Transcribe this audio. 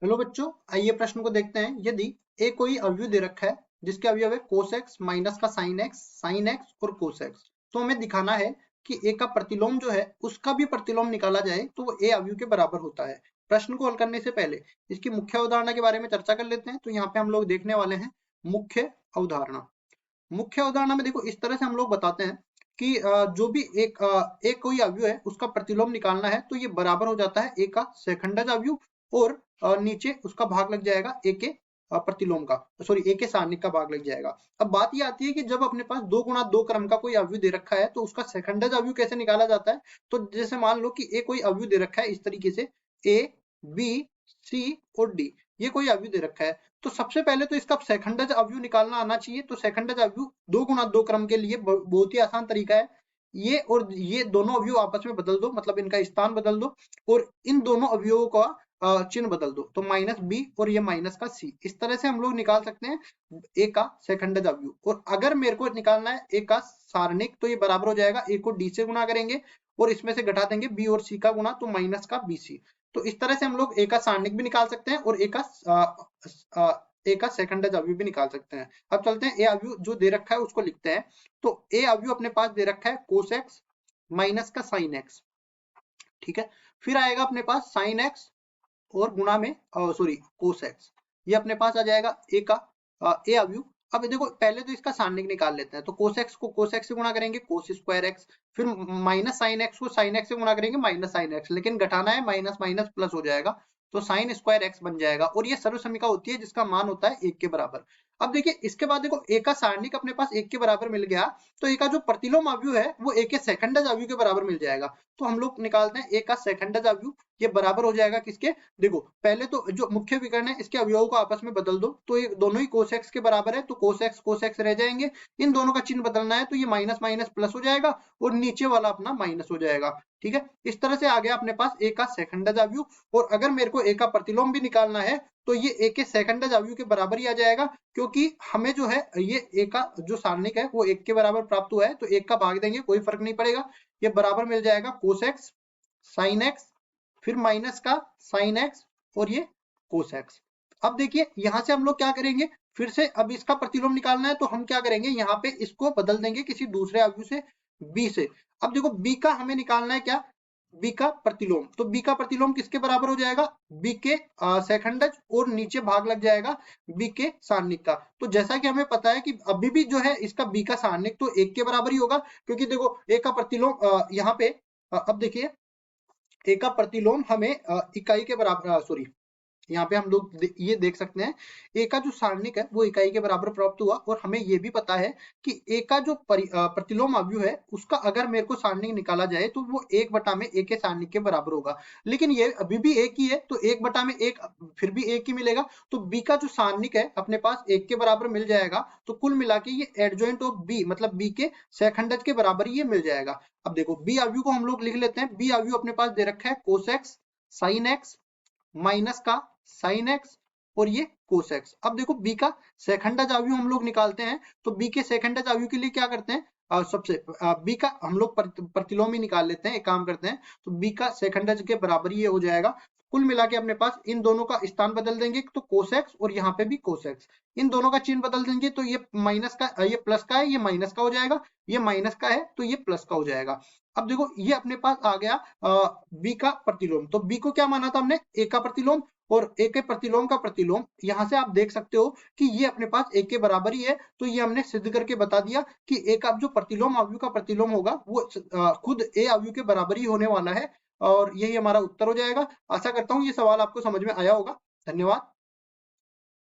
Hello बच्चों, आइए प्रश्न को देखते हैं। यदि ए कोई अवयव दे रखा है जिसके अवयव है कोस एक्स माइनस का साइन एक्स और कोस एक्स, तो हमें दिखाना है कि ए का प्रतिलोम जो है उसका भी प्रतिलोम निकाला जाए तो वो ए अवयव के बराबर होता है। प्रश्न को हल करने से पहले इसकी मुख्य अवधारणा के बारे में चर्चा कर लेते हैं। तो यहाँ पे हम लोग देखने वाले हैं मुख्य अवधारणा। मुख्य अवधारणा में देखो इस तरह से हम लोग बताते हैं कि जो भी एक कोई अवयव है उसका प्रतिलोम निकालना है तो ये बराबर हो जाता है ए का सेकंडज अवयव और नीचे उसका भाग लग जाएगा ए के प्रतिलोम का, सॉरी ए के सारणिक का भाग लग जाएगा। अब बात ये आती है कि जब अपने पास 2 गुणा 2 क्रम का कोई अवयव दे रखा है तो उसका सेकंडज अवयव कैसे निकाला जाता है। तो जैसे मान लो कि ए कोई अवयव दे रखा है इस तरीके से ए बी सी और डी, ये कोई अवयव दे रखा है। तो सबसे पहले तो इसका सेकंडज अवयव निकालना आना चाहिए। तो सेकंडज अवयव 2 गुणा 2 क्रम के लिए बहुत ही आसान तरीका है। ये और ये दोनों अवयव आपस में बदल दो, मतलब इनका स्थान बदल दो और इन दोनों अवयवों का चिन्ह बदल दो। तो माइनस बी और ये माइनस का सी, इस तरह से हम लोग निकाल सकते हैं ए का सेकंडज अवयव। और अगर मेरे को निकालना है ए का सारणिक तो ये बराबर हो जाएगा, ए को डी से गुणा करेंगे और इसमें से घटा देंगे बी और सी का गुणा, तो माइनस का बी सी। तो इस तरह से हम लोग ए का सारणिक भी निकाल सकते हैं और ए का सेकंडज अवयव भी निकाल सकते हैं। अब चलते हैं ए अवयव जो दे रखा है उसको लिखते हैं। तो ए अवयव अपने पास दे रखा है कोस एक्स माइनस का साइन एक्स, ठीक है। फिर आएगा अपने पास साइन एक्स और गुणा में सॉरी कोस एक्स, ये अपने पास आ जाएगा ए का ए अवयव। अब देखो पहले तो इसका सारणिक निकाल लेते हैं। तो कोस एक्स को कोस एक्स से गुणा करेंगे कोस स्क्वायर एक्स, फिर माइनस साइन एक्स को साइन एक्स से गुणा करेंगे माइनस साइन एक्स, लेकिन घटाना है माइनस माइनस प्लस हो जाएगा तो साइन स्क्वायर एक्स बन जाएगा। और ये सर्वसमीका होती है जिसका मान होता है 1 के बराबर। अब देखिए इसके बाद देखो ए का सारणिक अपने पास 1 के बराबर मिल गया, तो ए का जो प्रतिलोम अवयव है वो ए के सेकंडज अवयव के बराबर मिल जाएगा। तो हम लोग निकालते हैं ए का सेकंडज अवयव, ये बराबर हो जाएगा किसके, देखो पहले तो जो मुख्य विकर्ण है इसके अवयवों को आपस में बदल दो, तो ये दोनों ही कोस एक्स के बराबर है तो कोस एक्स रह जाएंगे। इन दोनों का चिन्ह बदलना है तो ये माइनस माइनस प्लस हो जाएगा और नीचे वाला अपना माइनस हो जाएगा, ठीक है। इस तरह से आ गया अपने पास ए का सेकंडज अवयव। और अगर मेरे को ए का प्रतिलोम भी निकालना है तो ये ए के सेकंडज अवयव के बराबर ही आ जाएगा, क्योंकि हमें जो है ये ए का जो सारणिक है वो 1 के बराबर प्राप्त हुआ है तो 1 का भाग देंगे कोई फर्क नहीं पड़ेगा, ये बराबर मिल जाएगा कोस एक्स साइन एक्स, फिर माइनस का साइन एक्स और ये कोस एक्स। अब देखिए यहां से हम लोग क्या करेंगे, फिर से अब इसका प्रतिलोम निकालना है तो हम क्या करेंगे, यहाँ पे इसको बदल देंगे किसी दूसरे अवयव से बी से। अब देखो बी का हमें निकालना है क्या, बी का प्रतिलोम। तो बी का प्रतिलोम किसके बराबर हो जाएगा, बी के सेकंडज और नीचे भाग लग जाएगा बी के सारणिक का। तो जैसा कि हमें पता है कि अभी भी जो है इसका बी का सारणिक तो 1 के बराबर ही होगा, क्योंकि देखो ए का प्रतिलोम यहाँ पे अब देखिए ए का प्रतिलोम हमें इकाई के बराबर सॉरी यहाँ पे हम लोग ये देख सकते हैं ए का जो सारणिक है वो इकाई के बराबर प्राप्त हुआ। और हमें ये भी पता है कि ए का जो प्रतिलोम अवयव है उसका अगर मेरे को सारणिक निकाला जाए तो वो 1 बटा में ए के सारणिक के बराबर होगा। लेकिन ये अभी भी एक ही है तो 1 बटा में 1 फिर भी 1 ही मिलेगा, तो बी का जो सारणिक है अपने पास 1 के बराबर मिल जाएगा। तो कुल मिला के ये एडजॉइंट ऑफ बी मतलब बी के सेकंडज के बराबर ही ये मिल जाएगा। अब देखो बी अवयव को हम लोग लिख लेते हैं। बी अवयव अपने पास दे रखा है cos x sine x minus का साइन एक्स और ये कोस एक्स। अब देखो बी का सेकंडज अवयव हम लोग निकालते हैं। तो बी के सेकंडज अवयव के लिए क्या करते हैं, सबसे बी का हम लोग प्रतिलोम ही निकाल लेते हैं। एक काम करते हैं तो बी का सेकंडज के बराबर ये हो जाएगा। कुल मिला के अपने पास इन दोनों का स्थान बदल देंगे तो कोस एक्स और यहाँ पे भी कोस एक्स, इन दोनों का चिन्ह बदल देंगे तो ये माइनस का ये प्लस का है, ये माइनस का हो जाएगा, ये माइनस का है तो ये प्लस का हो जाएगा। अब देखो ये अपने पास आ गया बी का प्रतिलोम। तो बी को क्या माना था हमने, ए का प्रतिलोम, और ए के प्रतिलोम का प्रतिलोम यहाँ से आप देख सकते हो कि ये अपने पास ए के बराबर ही है। तो ये हमने सिद्ध करके बता दिया कि ए का जो प्रतिलोम अवयव का प्रतिलोम होगा वो खुद ए अवयव के बराबर ही होने वाला है। और यही हमारा उत्तर हो जाएगा। आशा करता हूँ ये सवाल आपको समझ में आया होगा। धन्यवाद।